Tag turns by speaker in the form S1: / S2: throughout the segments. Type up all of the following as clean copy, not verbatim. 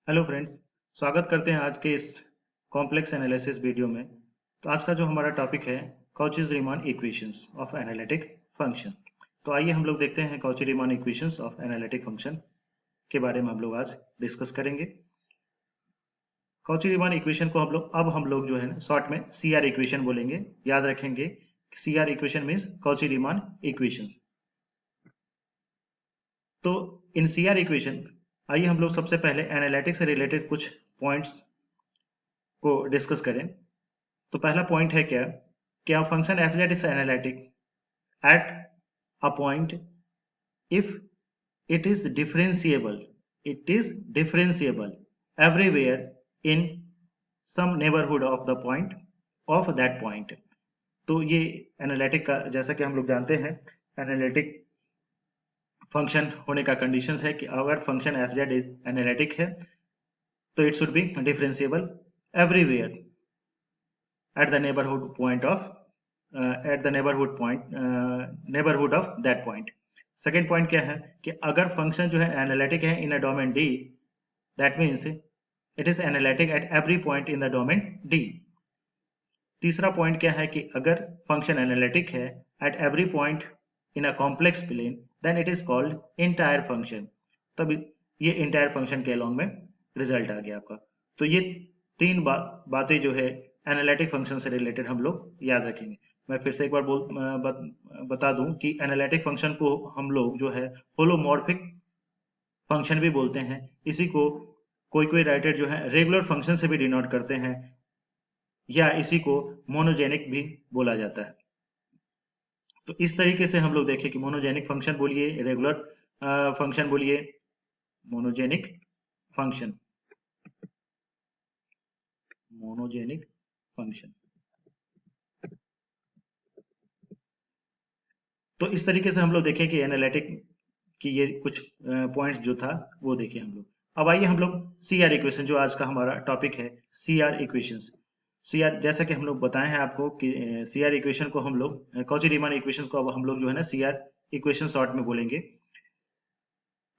S1: Hello friends. स्वागत करते हैं आज के इस कॉम्प्लेक्स एनालिसिस वीडियो में। तो आज का जो हमारा टॉपिक है Cauchy Riemann equations of analytic function. तो आइए हम लोग देखते हैं Cauchy Riemann equations of analytic function के बारे में हम लोग आज डिस्कस करेंगे। काउची रीमान इक्वेशन को हम लोग जो है ना शॉर्ट में सी आर इक्वेशन बोलेंगे। याद रखेंगे C R equation means Cauchy Riemann equation. तो इन सी आर इक्वेशन आइए हम लोग सबसे पहले एनालिटिक्स से रिलेटेड कुछ पॉइंट्स को डिस्कस करें। तो पहला पॉइंट है क्या function F Z is analytic at a point if it is differentiable everywhere in some neighbourhood of the point of that point. तो ये एनालिटिक का, जैसा कि हम लोग जानते हैं, एनालिटिक फंक्शन होने का कंडीशंस है कि अगर फंक्शन एफ जेड एनालिटिक है तो it should be differentiable everywhere at the neighborhood point of at the neighborhood of that point. Second point क्या है कि अगर फंक्शन जो है एनालिटिक है in a domain D, that means it is analytic at every point in the domain D. तीसरा point क्या है कि अगर फंक्शन एनालिटिक है at every point in a complex plane then it is called entire function. तब ये entire function के along में रिजल्ट आ गया आपका। तो ये तीन बातें जो है एनालिटिक फंक्शन से रिलेटेड हम लोग याद रखेंगे। मैं फिर से एक बार बता दूं कि एनालिटिक फंक्शन को हम लोग जो है होलोमॉर्फिक फंक्शन भी बोलते हैं। इसी को कोई कोई राइटर जो है रेगुलर फंक्शन से भी डिनोट करते हैं, या इसी को मोनोजेनिक भी बोला जाता है। तो इस तरीके से हम लोग देखें कि मोनोजेनिक फंक्शन बोलिए, रेगुलर फंक्शन बोलिए, मोनोजेनिक फंक्शन, मोनोजेनिक फंक्शन। तो इस तरीके से हम लोग देखें कि एनालिटिक की ये कुछ पॉइंट्स जो था वो देखें हम लोग। अब आइए हम लोग सी आर इक्वेशन, जो आज का हमारा टॉपिक है, C R equations. C R, जैसा कि हम लोग बताए हैं आपको कि सी आर इक्वेशन को हम लोग कॉची रीमान इक्वेशन को अब हम लोग जो है ना सी आर इक्वेशन शॉर्ट में बोलेंगे।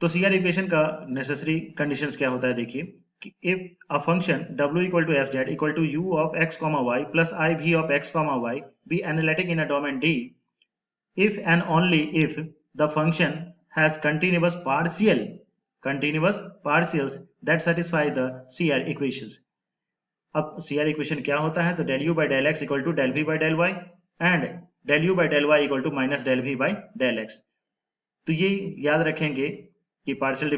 S1: तो सी आर इक्वेशन का नेसेसरी कंडीशंस क्या होता है, देखिए कि if a function w equal to f z equal to u of x comma Y plus i v of x comma y be analytic in a domain D if and only if the function has continuous partials that satisfy the CR equations। अब CR equation क्या होता है, तो del u by del x equal to del v by del y and del u by del y equal to minus del v by del x। तो ये याद रखेंगे कि पार्शियल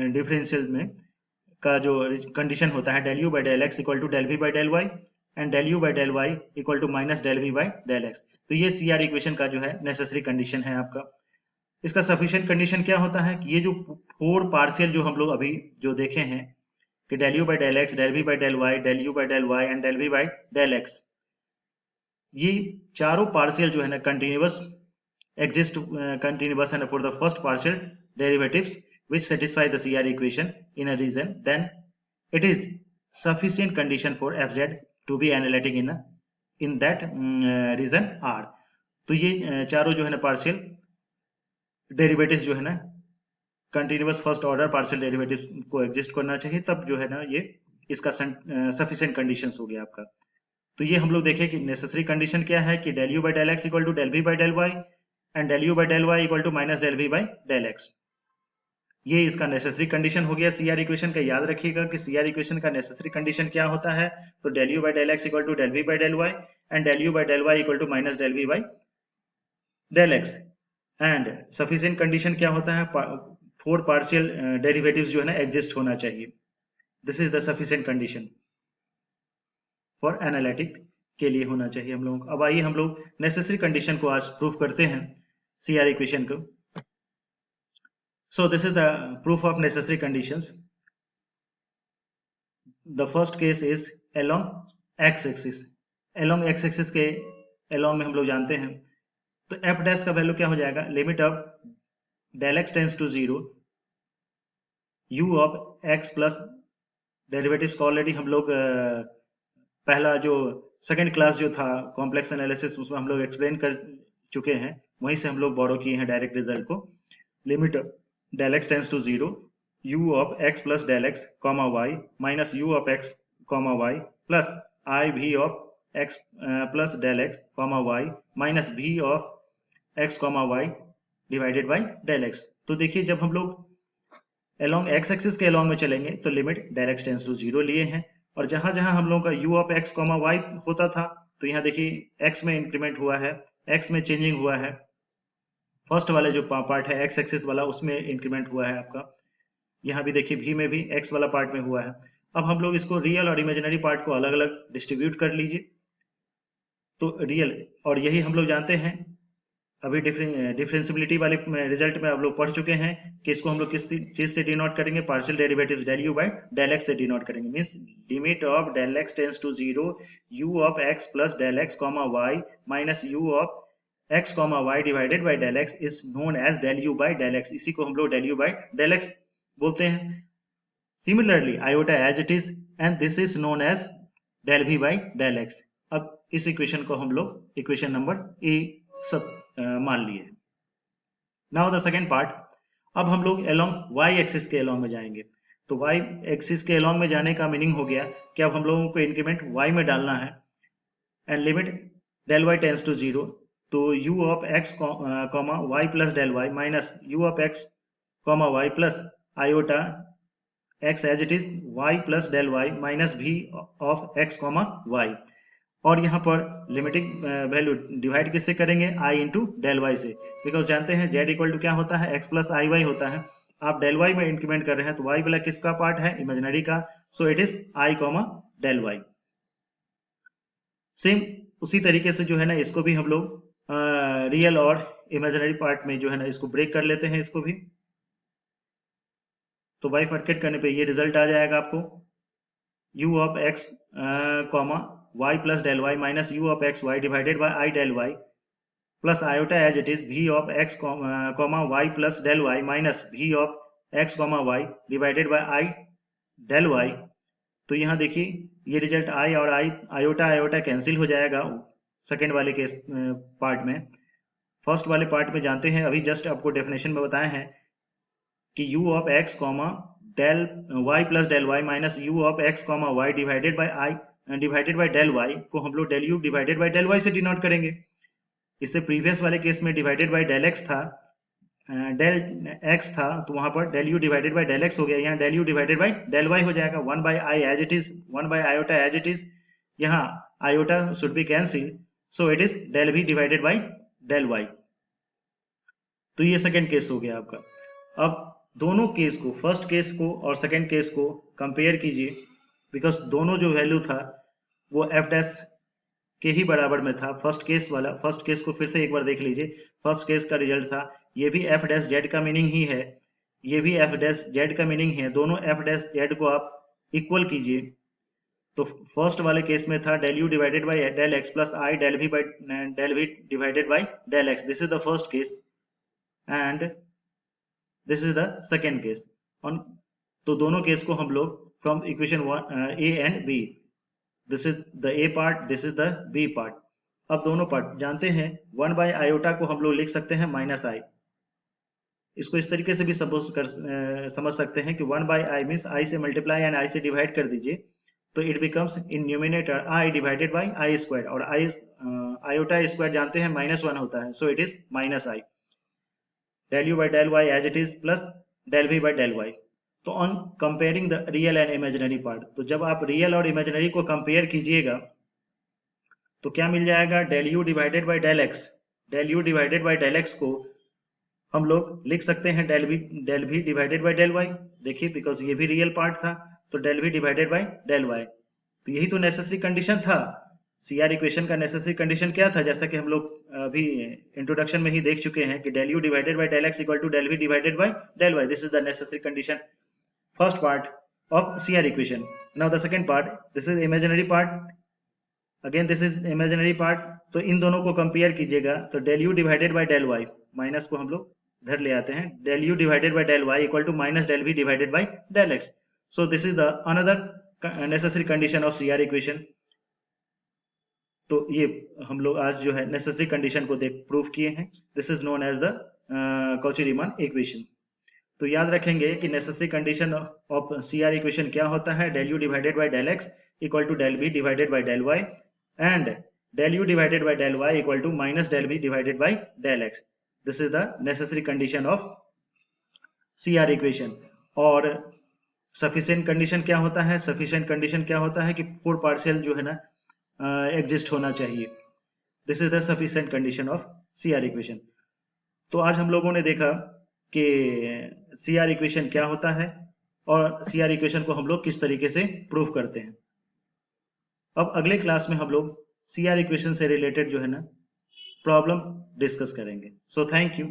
S1: डिफरेंशियल में का जो कंडीशन होता है del u by del x equal to del v by del y and del u by del y equal to minus del v by del x। तो ये सी आर इक्वेशन का जो है नेसेसरी कंडीशन है आपका। इसका सफिशिएंट कंडीशन क्या होता है कि ये जो फोर पार्शियल जो हम लोग अभी जो देखे हैं कि del u by del x, del v by del y, del u by del y and del v by del x, ये चारों पार्शियल जो है ना continuous and for the first partial derivatives which satisfy the CR equation in a region, then it is sufficient condition for fz to be analytic in that region R। तो ये चारों जो है ना पार्शियल डेरिवेटिव्स जो है ना continuous first order partial derivatives को एग्जिस्ट करना चाहिए, तब जो है ना ये इसका सफिशिएंट कंडीशंस हो गया आपका। तो ये हम लोग देखें कि नेसेसरी कंडीशन क्या है कि del u by del x equal to del v by del y and del u by del y equal to minus del v by del x। ये इसका नेसेसरी कंडीशन हो गया सी आर इक्वेशन का। याद रखिएगा कि सी आर इक्वेशन का necessary condition क्या होता है, तो del u by del x equal to del v by del y and del u by del y equal to minus del v by del x। And sufficient condition क्या होता है, four partial derivatives जो है ना exist होना चाहिए। This is the sufficient condition for analytic के लिए होना चाहिए हम लोगों को। अब आइए हम लोग नेसेसरी कंडीशन को आज प्रूफ करते हैं सी आर इक्वेशन को। सो this is the proof of necessary conditions. The first case is along x axis. Along x axis के अलोंग में हम लोग जानते हैं तो एफ डैश का वैल्यू क्या हो जाएगा, limit of del X tends to zero U of X plus derivatives को ऑलरेडी हम लोग पहला जो सेकेंड क्लास जो था कॉम्प्लेक्स एनालिसिस उसमें हम लोग एक्सप्लेन कर चुके हैं, वहीं से हम लोग बोरो किए हैं डायरेक्ट रिजल्ट को। Limit del X tends to zero u of x plus del x comma y minus u of x comma y plus I v of x plus del x comma y minus v of x comma y divided by del x। तो देखिए जब हम लोग along x axis के along में चलेंगे तो limit del x tends to 0 लिए हैं, और जहां जहां हम लोगों का u of x comma y होता था तो यहाँ देखिए x में इंक्रीमेंट हुआ है, x में चेंजिंग हुआ है। फर्स्ट वाले जो पार्ट है x एक्सिस वाला उसमें इंक्रीमेंट हुआ है आपका, यहाँ भी देखिए v में भी x वाला पार्ट में हुआ है। अब हम लोग इसको रियल और इमेजिनरी पार्ट को अलग अलग डिस्ट्रीब्यूट कर लीजिए। तो रियल, और यही हम लोग जानते हैं अभी डिफरेंशियबिलिटी वाले रिजल्ट में आप लोग पढ़ चुके हैं कि इसको हम लोग किस चीज से डिनोट करेंगे, partial derivative del U by del X से डिनोट करेंगे। Means limit of del X tends to 0 U of X plus del X comma Y minus U of x comma Y divided by del X is known as del U by del X. इसी को हम लोग del U by del X बोलते हैं। Similarly iota as it is and this is known as del we by del X. अब इस equation को हम लोग इक्वेशन नंबर ए सब मान लिए। नाउ द सेकेंड पार्ट, अब हम लोग अलोंग वाई एक्सिस के अलोंग में जाएंगे। तो वाई एक्सिस के अलोंग में जाने का मीनिंग हो गया कि अब हम लोगों को इंक्रीमेंट वाई में डालना है and limit del Y tends to 0। तो u of x comma Y plus del Y minus u of x comma Y plus iota x as it is y plus del Y minus v of x comma Y, और यहाँ पर limiting value divide किससे करेंगे, i into del Y से, because जानते हैं z equal to क्या होता है, x प्लस आई वाई होता है। आप डेल वाई में इंक्रीमेंट कर रहे हैं तो y वाला किसका पार्ट है, इमेजिनरी का, so it is i comma del Y. Same उसी तरीके से जो है ना इसको भी हम लोग रियल और इमेजिनरी पार्ट में जो है ना इसको ब्रेक कर लेते हैं इसको भी। तो बाइफर्केट करने पे ये रिजल्ट आ जाएगा आपको, u of x comma y plus del Y minus u of X Y divided by I del Y plus iota as it is v of x comma y plus del Y minus v of x comma y divided by I del Y. तो यहाँ देखिए ये result i और iota iota cancel हो जाएगा second वाले case part में। First वाले पार्ट में जानते हैं अभी जस्ट आपको डेफिनेशन में बताए हैं कि u of x comma del y plus del Y minus u of x comma Y divided by del Y को हम लोग del u divided by del Y से डिनोट करेंगे। इससे प्रीवियस वाले केस में डिवाइडेड बाई डेल x था, del x था, तो वहां पर del u divided by del x हो गया, यहाँ del u divided by del y हो जाएगा, 1 by I as it is, 1 by iota as it is, यहाँ iota should be cancel, so it is del v divided by del y। तो ये second case हो गया आपका। अब दोनों केस को, फर्स्ट केस को और सेकेंड केस को कंपेयर कीजिए, बिकॉज दोनों जो वैल्यू था वो एफ डैश के ही बराबर में था। फर्स्ट केस वाला, फर्स्ट केस को फिर से एक बार देख लीजिए, फर्स्ट केस का रिजल्ट था, ये भी एफ डैश जेड का मीनिंग ही है, ये भी एफ डैश जेड का मीनिंग है, दोनों एफ डैश जेड को आप इक्वल कीजिए। तो फर्स्ट वाले केस में था del U divided by del X plus I del V divided by del X, this is the first case and this is the second case. तो दोनों case को हम लोग from equation A and B, this is the A part, this is the B part. अब दोनों part जानते हैं 1 by iota को हम लोग लिख सकते हैं माइनस आई। इसको इस तरीके से भी समझ सकते हैं कि 1 बाई आई मीन्स आई से मल्टीप्लाई एंड आई से डिवाइड कर दीजिए, तो it becomes in numerator i divided by i square, और आई आयोटा स्क्वायर जानते हैं -1 होता है, so it is minus i del u by del y as it is plus del v by del Y. तो on comparing the real and imaginary part, तो जब आप real और इमेजिनरी को कंपेयर कीजिएगा तो क्या मिल जाएगा, del U divided by del X, del U divided by del X को हम लोग लिख सकते हैं del V divided by del Y. देखिए बिकॉज ये भी रियल पार्ट था, तो del V divided by del Y. तो यही तो नेसेसरी कंडीशन था, सीआर इक्वेशन का नेसेसरी कंडीशन क्या था, जैसा कि हम लोग अभी इंट्रोडक्शन में ही देख चुके हैं कि del U divided by del X equal to del V divided by del Y, this is the necessary condition, first part of CR equation. Now the second part, this is imaginary part, again this is imaginary part. तो इन दोनों को compare कीजिएगा, तो del U divided by del Y, minus को हम लोग इधर ले आते हैं, del U divided by del Y equal to minus del V divided by del X, so this is the another necessary condition of CR equation. तो ये हम लोग आज जो है नेसेसरी कंडीशन को प्रूव किए हैं, this is known as the Cauchy Riemann equation. तो याद रखेंगे कि necessary condition of C R equation क्या होता है, del U divided by del X equal to del B divided by del Y and del u divided by del y equal to minus del b divided by del x. This is the necessary condition of CR equation. और sufficient condition क्या होता है? Sufficient condition क्या होता है कि four partial जो है ना एग्जिस्ट होना चाहिए. This is the sufficient condition of CR equation. तो आज हम लोगों ने देखा कि CR equation क्या होता है और CR equation को हम लोग किस तरीके से प्रूव करते हैं. अब अगले क्लास में हम लोग CR इक्वेशन से रिलेटेड जो है ना प्रॉब्लम डिस्कस करेंगे. So thank you.